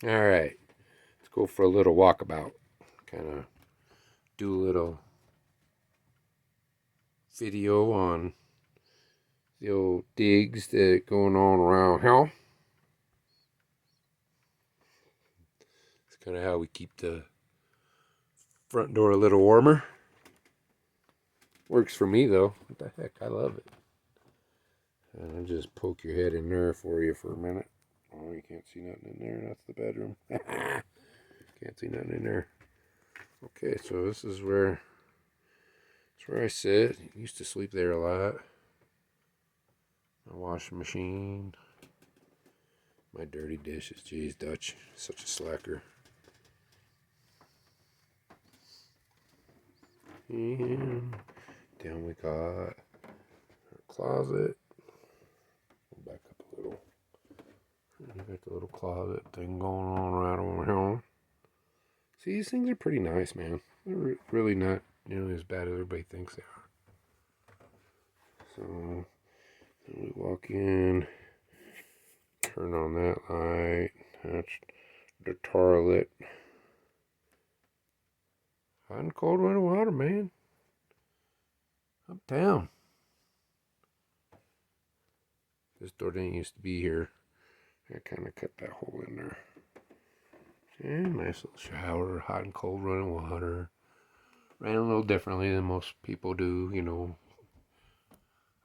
All right, let's go for a little walkabout. Kind of do a little video on the old digs that going on around here. It's kind of how we keep the front door a little warmer. Works for me though. What the heck? I love it. And I'll just poke your head in there for you for a minute. Oh, you can't see nothing in there. That's the bedroom. Can't see nothing in there. Okay, so this is where I sit. Used to sleep there a lot. My washing machine. My dirty dishes. Jeez, Dutch. Such a slacker. And down we got our closet. Back up a little. You got the little closet thing going on right over here. See, these things are pretty nice, man. They're really not nearly as bad as everybody thinks they are. So, we walk in, turn on that light. That's the toilet. Hot and cold running water, man. Uptown. This door didn't used to be here. I kind of cut that hole in there. And nice little shower, hot and cold running water. Ran a little differently than most people do, you know.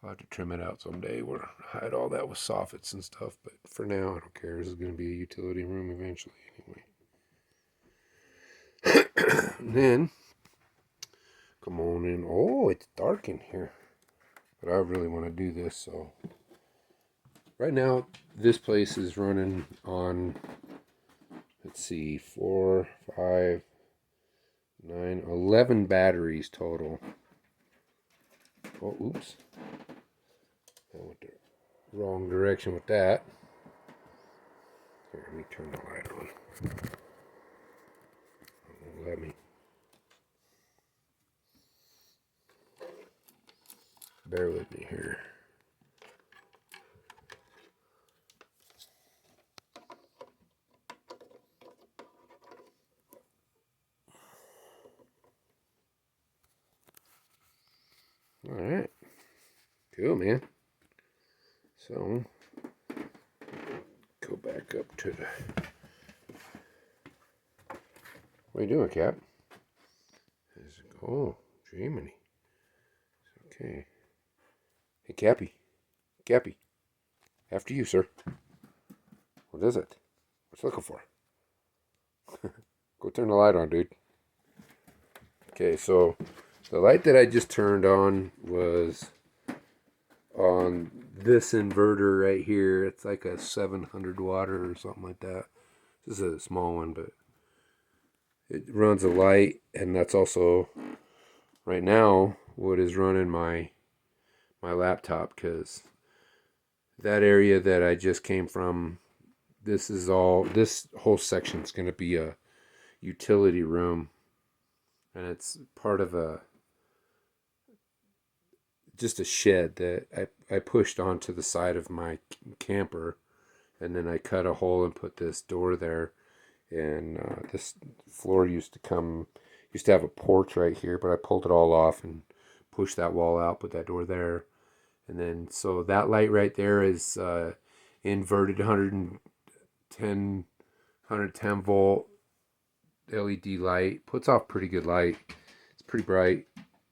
I'll have to trim it out someday. We'll hide all that with soffits and stuff. But for now, I don't care. This is going to be a utility room eventually anyway. And then, come on in. Oh, it's dark in here. But I really want to do this, so. Right now, this place is running on, let's see, 4, 5, 9, 11 batteries total. Oh, oops. I went the wrong direction with that. Here, let me turn the light on. Let me. Bear with me here. All right. Cool, man. So, go back up to the... What are you doing, Cap? Oh, Jiminy. Okay. Hey, Cappy. Cappy. After you, sir. What is it? What's it looking for? Go turn the light on, dude. Okay, so the light that I just turned on was on this inverter right here. It's like a 700 watt or something like that. This is a small one, but it runs a light, and that's also right now what is running my laptop, because that area that I just came from, this whole section is going to be a utility room, and it's part of just a shed that I pushed onto the side of my camper, and then I cut a hole and put this door there. And this floor used to have a porch right here, but I pulled it all off and pushed that wall out, put that door there. And then, so that light right there is inverted 110 volt LED light. Puts off pretty good light. It's pretty bright,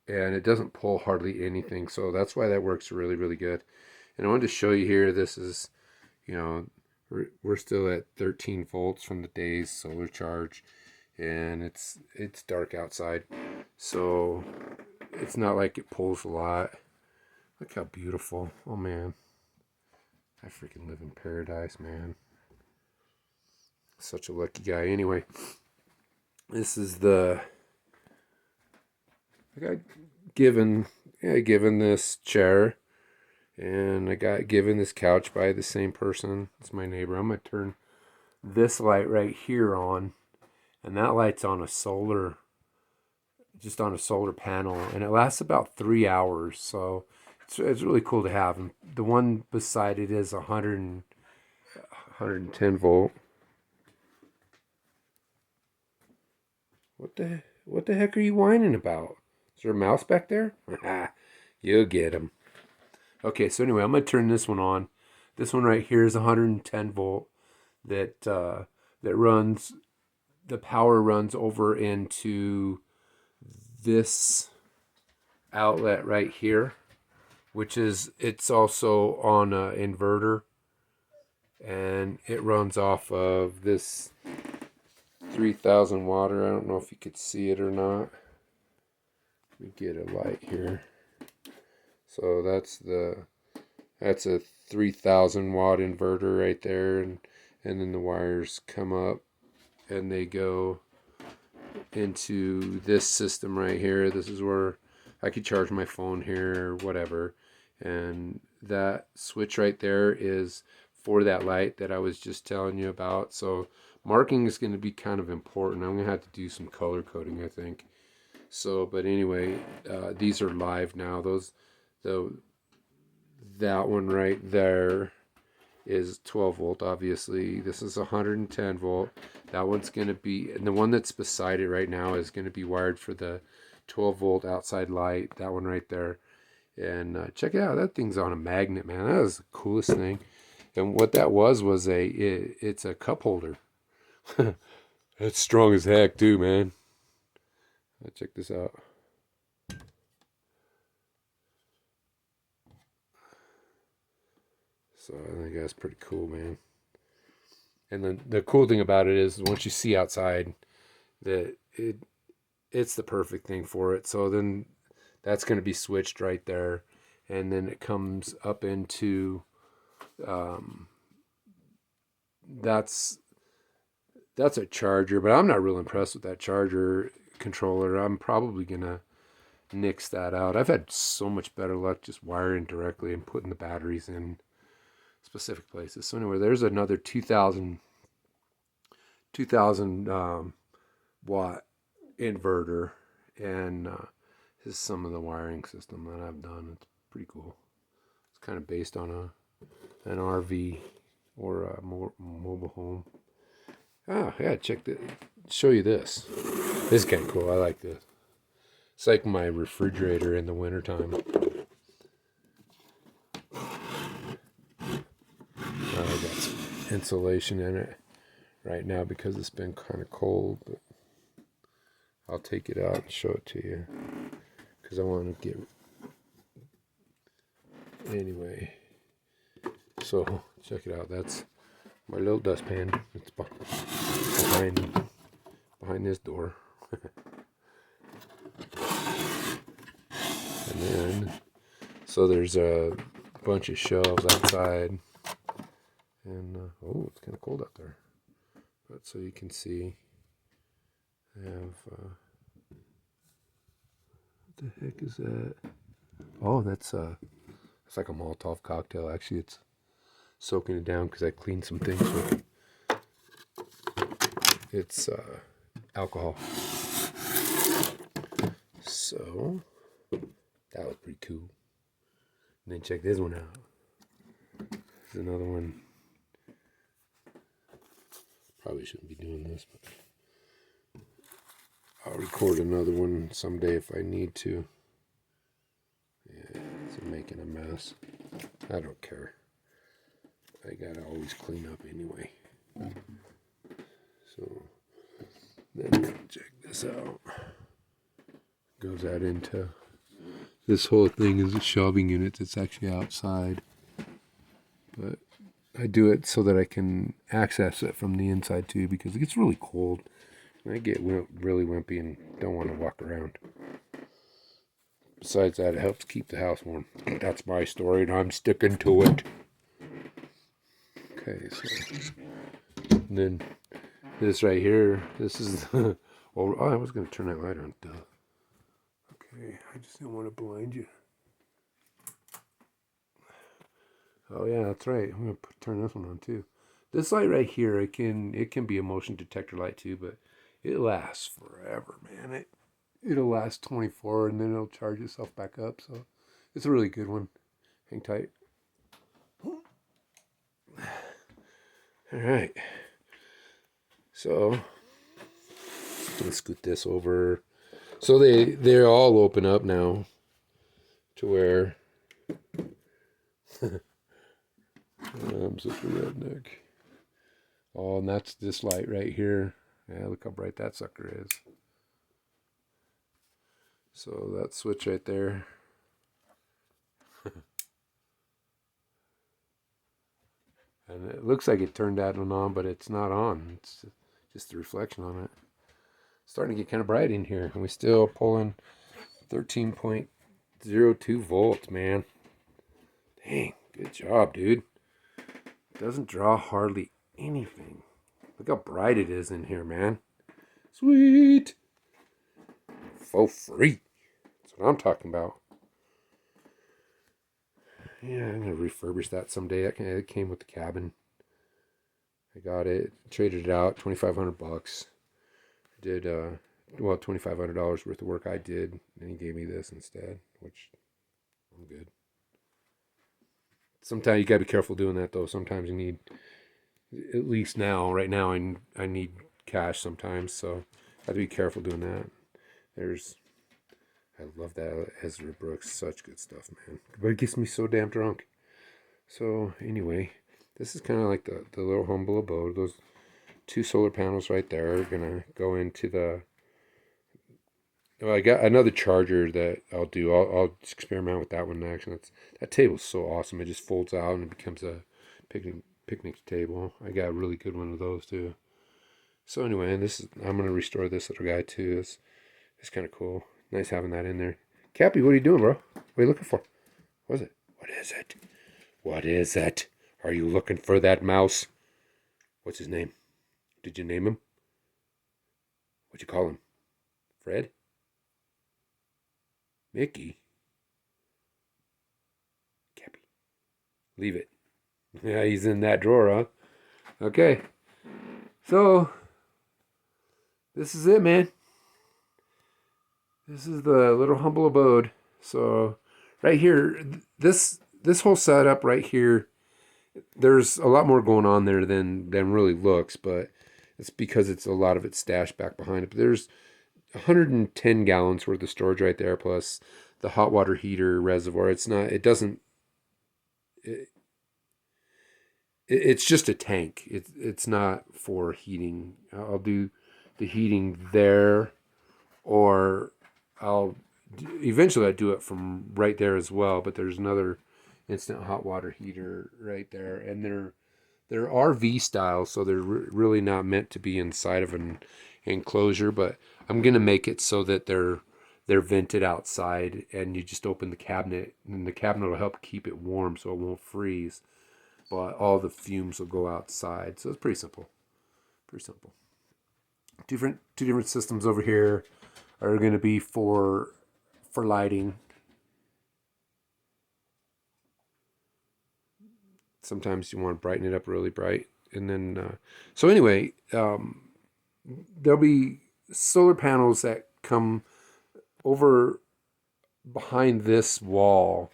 and it doesn't pull hardly anything. So that's why that works really, really good. And I wanted to show you here, this is, you know, we're still at 13 volts from the day's solar charge, and it's dark outside, so it's not like it pulls a lot. Look how beautiful. Oh man, I freaking live in paradise, man. Such a lucky guy. Anyway, this is I got given this chair, and I got given this couch by the same person. It's my neighbor. I'm going to turn this light right here on, and that light's on just on a solar panel, and it lasts about 3 hours, so it's really cool to have. And the one beside it is 110 volt. what the heck are you whining about? Is there a mouse back there? You'll get him. Okay, so anyway, I'm going to turn this one on. This one right here is 110 volt that runs, the power runs over into this outlet right here, which is, it's also on an inverter, and it runs off of this 3000 watt. I don't know if you could see it or not. Let me get a light here. So that's a 3000 watt inverter right there, and then the wires come up and they go into this system right here. This is where I could charge my phone here or whatever, and that switch right there is for that light that I was just telling you about. So marking is going to be kind of important. I'm going to have to do some color coding, I think. So, but anyway, these are live now. That one right there is 12 volt, obviously. This is 110 volt. That one's going to be, and the one that's beside it right now is going to be wired for the 12 volt outside light. That one right there. And check it out. That thing's on a magnet, man. That was the coolest thing. And what that was it's a cup holder. That's strong as heck too, man. Check this out. So I think that's pretty cool, man. And then the cool thing about it is once you see outside that it's the perfect thing for it. So then that's going to be switched right there, and then it comes up into that's a charger, but I'm not real impressed with that charger controller. I'm probably gonna nix that out. I've had so much better luck just wiring directly and putting the batteries in specific places. So anyway, there's another 2000 watt inverter, and this is some of the wiring system that I've done. It's pretty cool. It's kind of based on an RV or a mobile home. Oh yeah, check that. Show you this. This is kind of cool. I like this. It's like my refrigerator in the wintertime. I got some insulation in it right now because it's been kind of cold, but I'll take it out and show it to you because I want to get, anyway. So check it out. That's my little dustpan. It's behind this door. And then, so there's a bunch of shelves outside, and oh, it's kind of cold out there. But so you can see, I have what the heck is that? Oh, it's like a Molotov cocktail. Actually, it's soaking it down because I cleaned some things with it. It's alcohol. So that was pretty cool. And then check this one out. There's another one. Probably shouldn't be doing this, but I'll record another one someday if I need to. Yeah, it's making a mess. I don't care. I gotta always clean up anyway. So then check this out. Goes out into, this whole thing is a shelving unit that's actually outside, but I do it so that I can access it from the inside too, because it gets really cold. I get really wimpy and don't want to walk around. Besides that, it helps keep the house warm. That's my story, and I'm sticking to it. Okay, so and then this right here, this is oh, I was going to turn that light on. Duh. Okay, I just didn't want to blind you. Oh yeah, that's right. I'm going to turn this one on too. This light right here, it can be a motion detector light too, but it lasts forever, man. It'll last 24 and then it'll charge itself back up. So it's a really good one. Hang tight. All right. So Let's scoot this over. So they all open up now to where I'm such a redneck. Oh, and that's this light right here. Yeah, look how bright that sucker is. So that switch right there. And it looks like it turned that one on, but it's not on. It's just the reflection on it. It's starting to get kind of bright in here, and we're still pulling 13.02 volts, man. Dang, good job, dude. Doesn't draw hardly anything. Look how bright it is in here, man. Sweet. For free. That's what I'm talking about. Yeah, I'm going to refurbish that someday. It came with the cabin. I got it. Traded it out. $2,500. Did, well, $2,500 worth of work I did. And he gave me this instead, which I'm good. Sometimes you got to be careful doing that, though. Sometimes you need, at least now, right now, I need cash sometimes. So I have to be careful doing that. I love that Ezra Brooks. Such good stuff, man. But it gets me so damn drunk. So anyway, this is kind of like the little humble abode. Those 2 solar panels right there are going to go into the... Well, I got another charger that I'll do. I'll experiment with that one next. And that table's so awesome. It just folds out and it becomes a picnic table. I got a really good one of those too. So anyway, I'm going to restore this little guy too. It's kind of cool. Nice having that in there. Cappy, what are you doing, bro? What are you looking for? What is it? What is it? What is it? Are you looking for that mouse? What's his name? Did you name him? What'd you call him? Fred? Mickey? Cappy. Leave it. Yeah, he's in that drawer, huh? Okay. So, this is it, man. This is the little humble abode. So, right here, this whole setup right here, there's a lot more going on there than really looks, but it's because it's a lot of it stashed back behind it. But there's 110 gallons worth of storage right there, plus the hot water heater reservoir. It's just a tank. It's not for heating. I'll do the heating there, or eventually I do it from right there as well, but there's another instant hot water heater right there, and they're RV style, so they're really not meant to be inside of an enclosure, but I'm gonna make it so that they're vented outside, and you just open the cabinet, and the cabinet will help keep it warm so it won't freeze, but all the fumes will go outside. So it's pretty simple. Two different systems over here are going to be for lighting. Sometimes you want to brighten it up really bright. And then, so anyway, there'll be solar panels that come over behind this wall,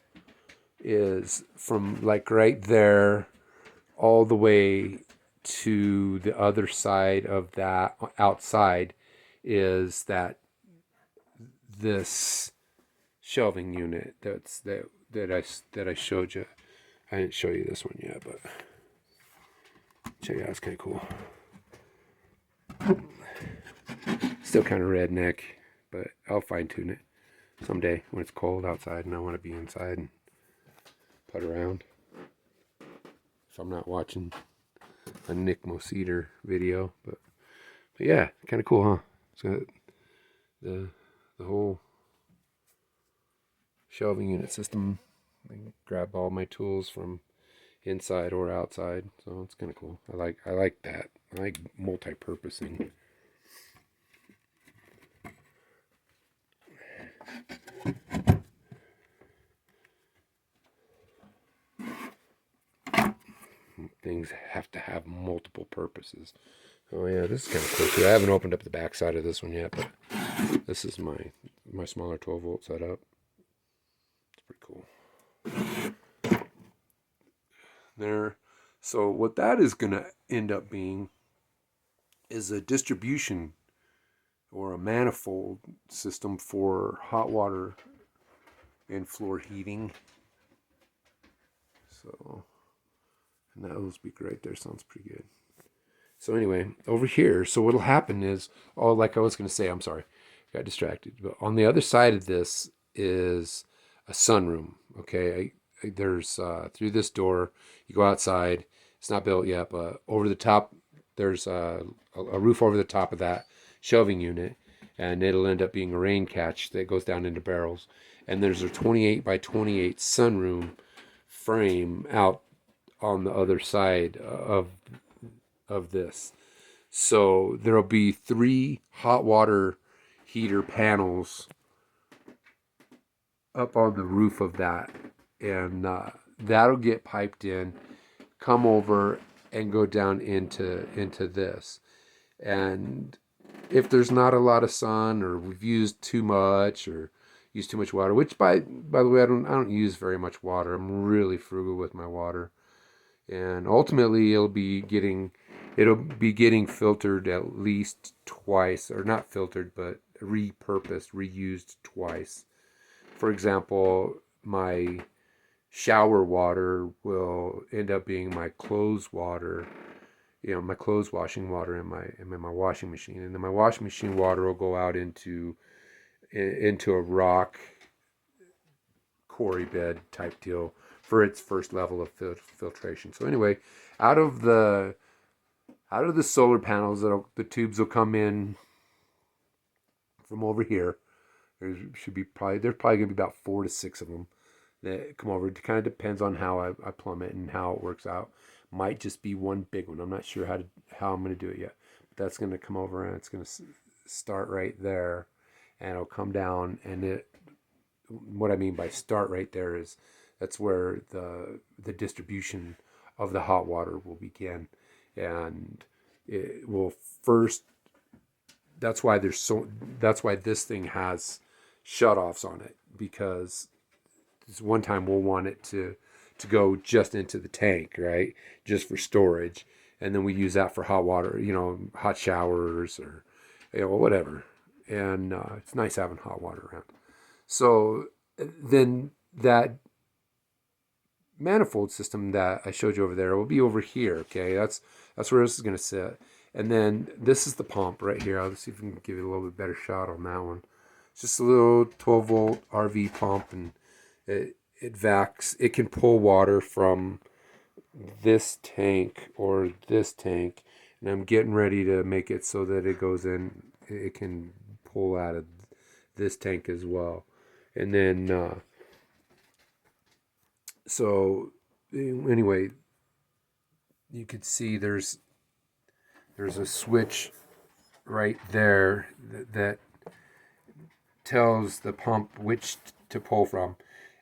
is from like right there all the way to the other side of that outside is this shelving unit that I showed you. I didn't show you this one yet, but check it out. It's kind of cool. Still kind of redneck, but I'll fine tune it someday when it's cold outside and I want to be inside and put around. If I'm not watching a Nick Moseder video, but yeah, kind of cool, huh? So the whole shelving unit system. I can grab all my tools from inside or outside, so it's kind of cool. I like that. I like multi-purposing. Things have to have multiple purposes. Oh yeah, this is kind of cool too. I haven't opened up the back side of this one yet, but this is my smaller 12-volt setup. It's pretty cool. There. So what that is going to end up being is a distribution or a manifold system for hot water and floor heating. So, and that little speaker right there sounds pretty good. So anyway, over here, so what'll happen is, oh, like I was going to say, I'm sorry, got distracted. But on the other side of this is a sunroom. Okay, there's through this door, you go outside. It's not built yet, but over the top, there's a roof over the top of that shelving unit, and it'll end up being a rain catch that goes down into barrels. And there's a 28 by 28 sunroom frame out on the other side of this. So there'll be 3 hot water heater panels up on the roof of that, and that'll get piped in, come over, and go down into this. And if there's not a lot of sun, or we've used too much, or used too much water, which by the way, I don't use very much water. I'm really frugal with my water, and ultimately it'll be getting filtered at least twice, or not filtered, but repurposed, reused twice. For example, my shower water will end up being my clothes water, my clothes washing water in my washing machine, and then my washing machine water will go out into a rock quarry bed type deal for its first level of filtration. So anyway, out of the solar panels, the tubes will come in from over here. There's probably going to be about 4 to 6 of them that come over. It kind of depends on how I plumb it and how it works out. Might just be one big one. I'm not sure how I'm going to do it yet. But that's going to come over, and it's going to start right there, and it'll come down. And what I mean by start right there is that's where the distribution of the hot water will begin, and it will first. That's why this thing has shutoffs on it, because this one time we'll want it to go just into the tank, right? Just for storage. And then we use that for hot water, hot showers, or whatever. And it's nice having hot water around. So then that manifold system that I showed you over there will be over here, okay? That's where this is going to sit. And then this is the pump right here. I'll see if we can give you a little bit better shot on that one. It's just a little 12 volt RV pump, and it vacs. It can pull water from this tank or this tank, and I'm getting ready to make it so that it goes in. It can pull out of this tank as well, and then so anyway, you could see there's a switch right there that tells the pump which to pull from.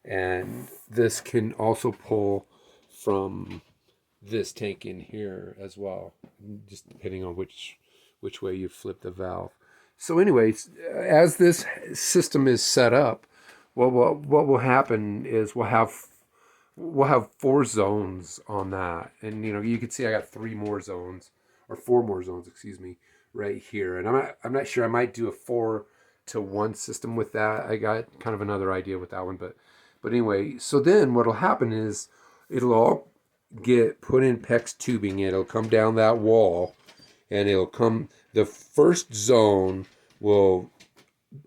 And this can also pull from this tank in here as well, just depending on which way you flip the valve. So anyways, as this system is set up, what will happen is we'll have 4 zones on that. And you can see I got 3 more zones, or 4 more zones, excuse me, right here. And I'm not sure, I might do a 4-to-1 system with that. I got kind of another idea with that one, but anyway, so then what'll happen is it'll all get put in PEX tubing. It'll come down that wall, and the first zone will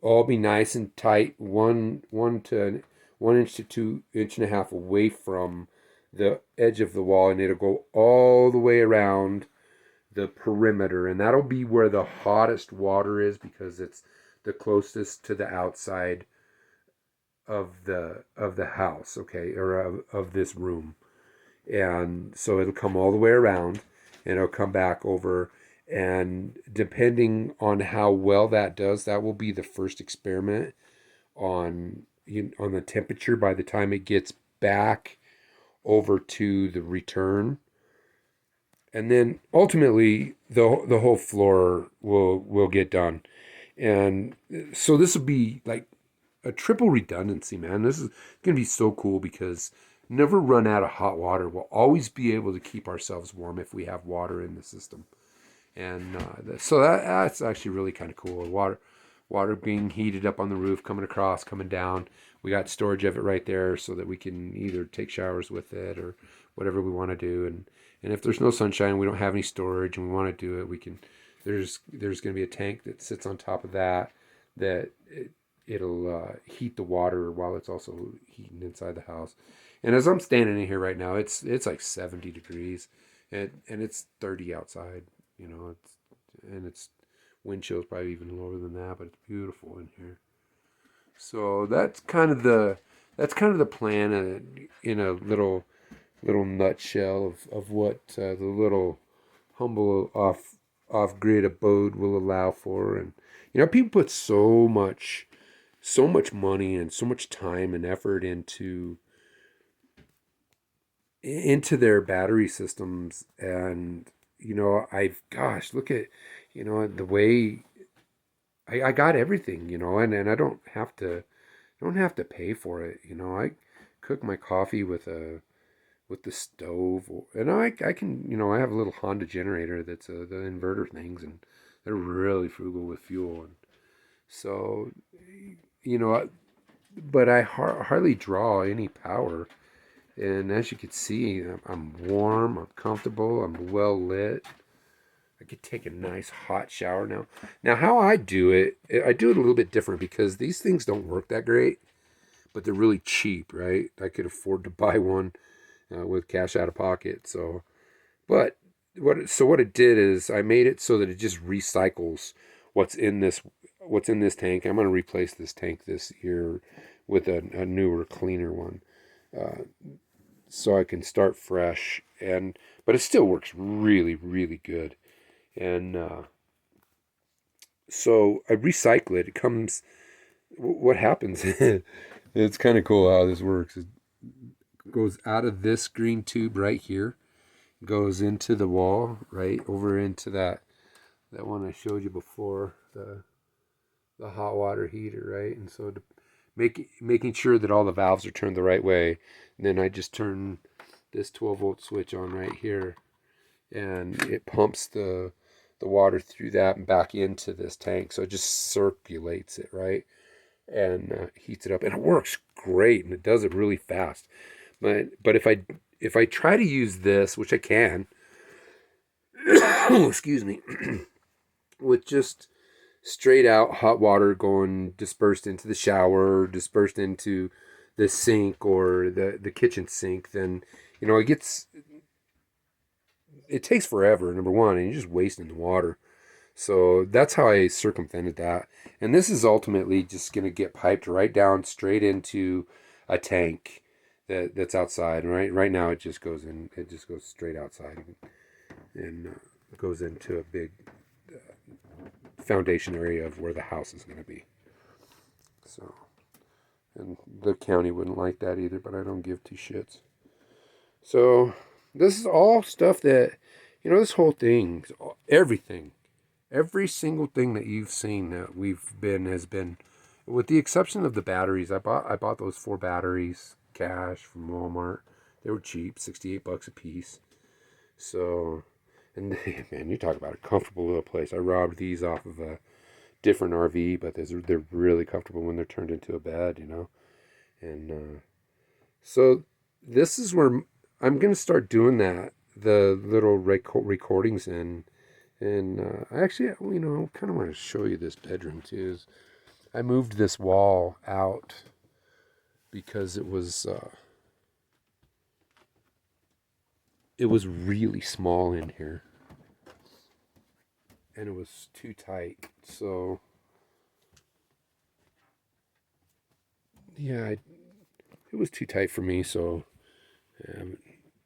all be nice and tight, 1 inch to 2.5 inches away from the edge of the wall, and it'll go all the way around the perimeter, and that'll be where the hottest water is, because it's the closest to the outside of the house, okay, or of this room. And so it'll come all the way around, and it'll come back over, and depending on how well that does, that will be the first experiment on the temperature by the time it gets back over to the return. And then ultimately the whole floor will get done. And so this will be like a triple redundancy, man. This is going to be so cool, because never run out of hot water. We'll always be able to keep ourselves warm if we have water in the system. And so that's actually really kind of cool. Water being heated up on the roof, coming across, coming down. We got storage of it right there so that we can either take showers with it or whatever we want to do. And if there's no sunshine, we don't have any storage, and we want to do it, we can. There's going to be a tank that sits on top of that it'll heat the water while it's also heating inside the house. And as I'm standing in here right now, it's like 70 degrees, and it's 30 outside. You know, it's wind chill's probably even lower than that, but it's beautiful in here. So that's kind of the plan in a little nutshell of what the little humble off grid abode will allow for. And people put so much money and so much time and effort into their battery systems. And look at the way I got everything, and I don't have to pay for it. I cook my coffee with the stove, and I can, I have a little Honda generator that's the inverter things, and they're really frugal with fuel. And so, but I hardly draw any power. And as you can see, I'm warm, I'm comfortable, I'm well lit. I could take a nice hot shower now. Now, how I do it a little bit different, because these things don't work that great, but they're really cheap, right? I could afford to buy one with cash out of pocket. So, but what it did is I made it so that it just recycles what's in this tank. I'm going to replace this tank this year with a newer, cleaner one, so I can start fresh. But it still works really, really good. And so I recycle it. It comes. What happens? It's kind of cool how this works. It goes out of this green tube right here, goes into the wall, right over into that one I showed you before, the hot water heater, right? And so making sure that all the valves are turned the right way. And then I just turn this 12-volt switch on right here, and it pumps the water through that and back into this tank. So it just circulates it, right? And heats it up, and it works great, and it does it really fast. But if I try to use this, which I can, excuse me, with just straight out hot water going dispersed into the shower, dispersed into the sink or the kitchen sink, then it takes forever, number one, and you're just wasting the water. So that's how I circumvented that. And this is ultimately just going to get piped right down straight into a tank that's outside. Right now it just goes in. It just goes straight outside and goes into a big foundation area of where the house is going to be. So, and the county wouldn't like that either, but I don't give two shits. So this is all stuff that, this whole thing, everything. Every single thing that you've seen that has been, with the exception of the batteries. I bought those 4 batteries cash from Walmart. They were cheap, $68 a piece. So, and man, you talk about a comfortable little place. I robbed these off of a different RV, but they're really comfortable when they're turned into a bed, And so this is where I'm gonna start doing that. The little recordings in. And I actually, kind of want to show you this bedroom too. I moved this wall out because it was really small in here, and it was too tight. So yeah, it was too tight for me. So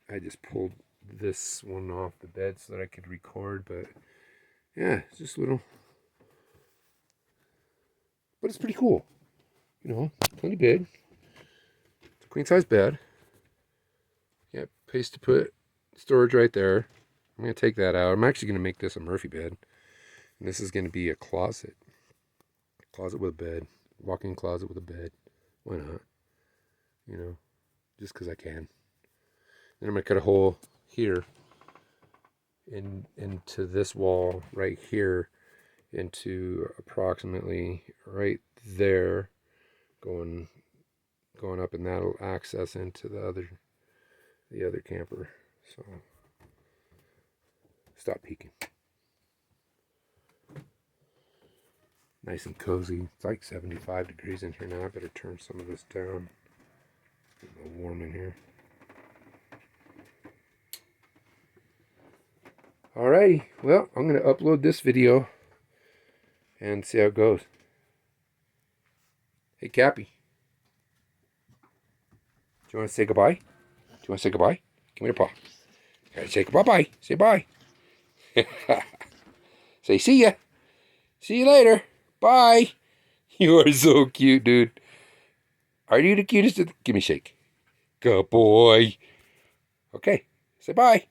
I just pulled this one off the bed so that I could record. But yeah, it's just little, but it's pretty cool. Plenty big. It's a queen size bed. Yeah, place to put storage right there. I'm going to take that out. I'm actually going to make this a Murphy bed. And this is going to be a closet. Closet with a bed. Walk-in closet with a bed. Why not? Just because I can. Then I'm going to cut a hole here into this wall right here, into approximately right there, going up, and that'll access into the other camper. So stop peeking. Nice and cozy. It's like 75 degrees in here now. I better turn some of this down. It's a little warm in here. Alrighty, well, I'm going to upload this video and see how it goes. Hey, Cappy. Do you want to say goodbye? Do you want to say goodbye? Give me your paw. Gotta say bye-bye. Say bye. Say see ya. See you later. Bye. You are so cute, dude. Are you the cutest? Give me a shake. Good boy. Okay, say bye.